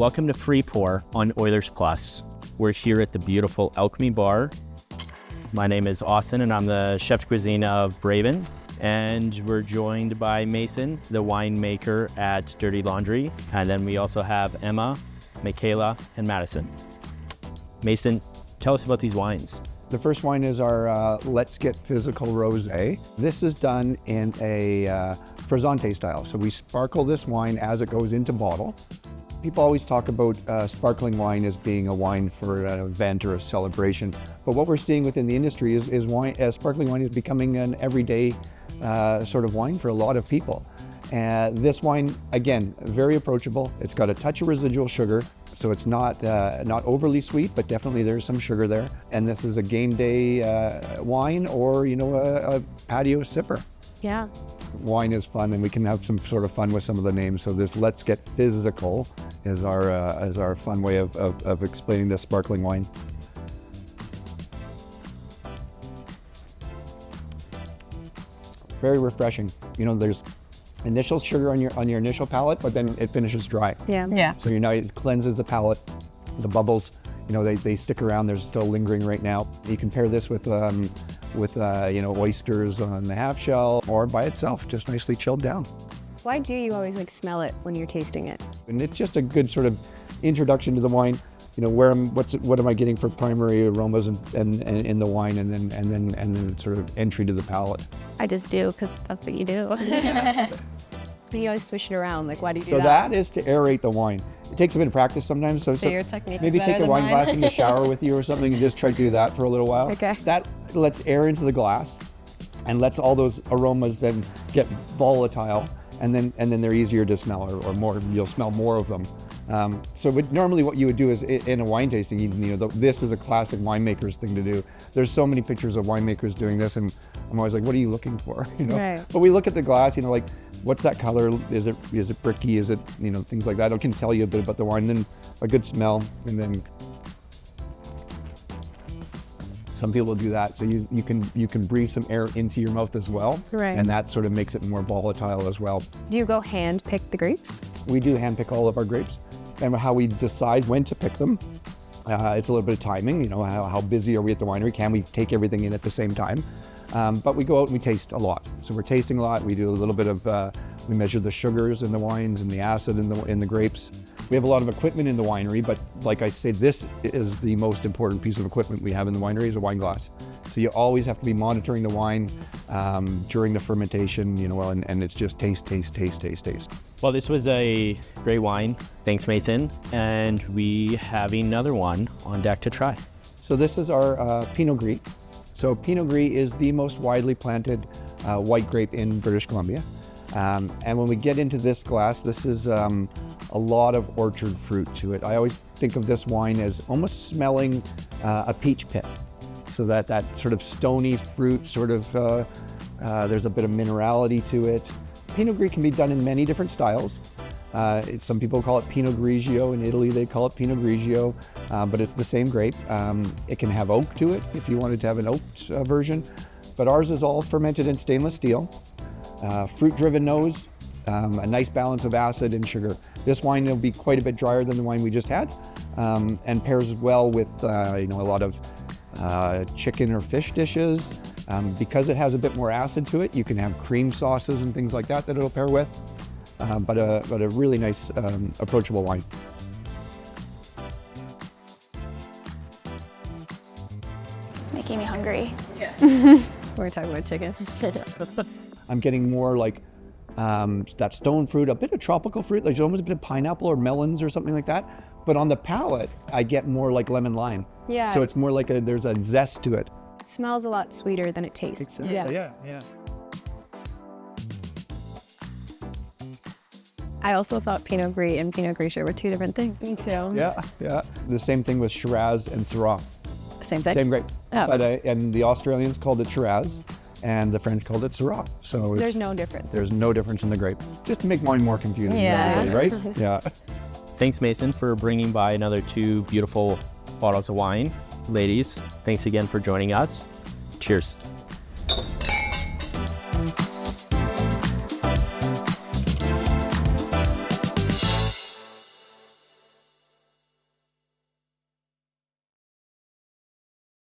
Welcome to Free Pour on Oilers Plus. We're here at the beautiful Alchemy Bar. My name is Austin and I'm the chef de cuisine of Braven. And we're joined by Mason, the winemaker at Dirty Laundry. And then we also have Emma, Michaela, and Madison. Mason, tell us about these wines. The first wine is our Let's Get Fizzical Rosé. This is done in a frizzante style. So we sparkle this wine as it goes into bottle. People always talk about sparkling wine as being a wine for an event or a celebration. But what we're seeing within the industry is sparkling wine is becoming an everyday sort of wine for a lot of people. This wine, again, very approachable. It's got a touch of residual sugar, so it's not overly sweet, but definitely there's some sugar there. And this is a game day wine or, a patio sipper. Yeah. Wine is fun, and we can have some sort of fun with some of the names. So this Let's Get Fizzical is our fun way of explaining this sparkling wine. Very refreshing. There's initial sugar on your initial palate, but then it finishes dry. Yeah. So it cleanses the palate. The bubbles, they stick around. They're still lingering right now. You can pair this with oysters on the half shell, or by itself, just nicely chilled down. Why do you always smell it when you're tasting it? And it's just a good sort of introduction to the wine. What am I getting for primary aromas and in the wine, and then sort of entry to the palate. I just do because that's what you do. You always switch it around. Why do you do that? So that is to aerate the wine. It takes a bit of practice sometimes. So your technique maybe is take better a wine than glass mine. in the shower with you or something and just try to do that for a little while. Okay. That lets air into the glass and lets all those aromas then get volatile, and then they're easier to smell, or more. You'll smell more of them. Normally what you would do is in a wine tasting, this is a classic winemaker's thing to do. There's so many pictures of winemakers doing this, and I'm always like, what are you looking for? Right. But we look at the glass, what's that color? Is it bricky? Is it, things like that. It can tell you a bit about the wine, and then a good smell, and then some people do that. So you can breathe some air into your mouth as well. Right. And that sort of makes it more volatile as well. Do you go hand pick the grapes? We do hand pick all of our grapes. And how we decide when to pick them, it's a little bit of timing. How busy are we at the winery? Can we take everything in at the same time? But we go out and we taste a lot. So we're tasting a lot. We do a little bit of, we measure the sugars in the wines and the acid in the grapes. We have a lot of equipment in the winery, but like I say, this is the most important piece of equipment we have in the winery is a wine glass. So you always have to be monitoring the wine during the fermentation, and it's just taste. Well, this was a great wine. Thanks, Mason. And we have another one on deck to try. So this is our Pinot Gris. So Pinot Gris is the most widely planted white grape in British Columbia. And when we get into this glass, this is a lot of orchard fruit to it. I always think of this wine as almost smelling a peach pit. So that sort of stony fruit, there's a bit of minerality to it. Pinot Gris can be done in many different styles. Some people call it Pinot Grigio. In Italy, they call it Pinot Grigio, but it's the same grape. It can have oak to it if you wanted to have an oaked version, but ours is all fermented in stainless steel. Fruit-driven nose, a nice balance of acid and sugar. This wine will be quite a bit drier than the wine we just had, and pairs well with a lot of chicken or fish dishes. Because it has a bit more acid to it, you can have cream sauces and things like that it'll pair with. But a really nice, approachable wine. It's making me hungry. Yeah. We're talking about chicken. I'm getting more like that stone fruit, a bit of tropical fruit, like almost a bit of pineapple or melons or something like that. But on the palate, I get more like lemon lime. Yeah. So it's more like there's a zest to it. It smells a lot sweeter than it tastes. Yeah. I also thought Pinot Gris and Pinot Grigio were two different things. Me too. Yeah. The same thing with Shiraz and Syrah. Same thing? Same grape. Oh. But and the Australians called it Shiraz, and the French called it Syrah. So there's no difference. There's no difference in the grape. Just to make wine more confusing. Yeah. Everybody, right? Yeah. Thanks, Mason, for bringing by another 2 beautiful bottles of wine. Ladies, thanks again for joining us. Cheers.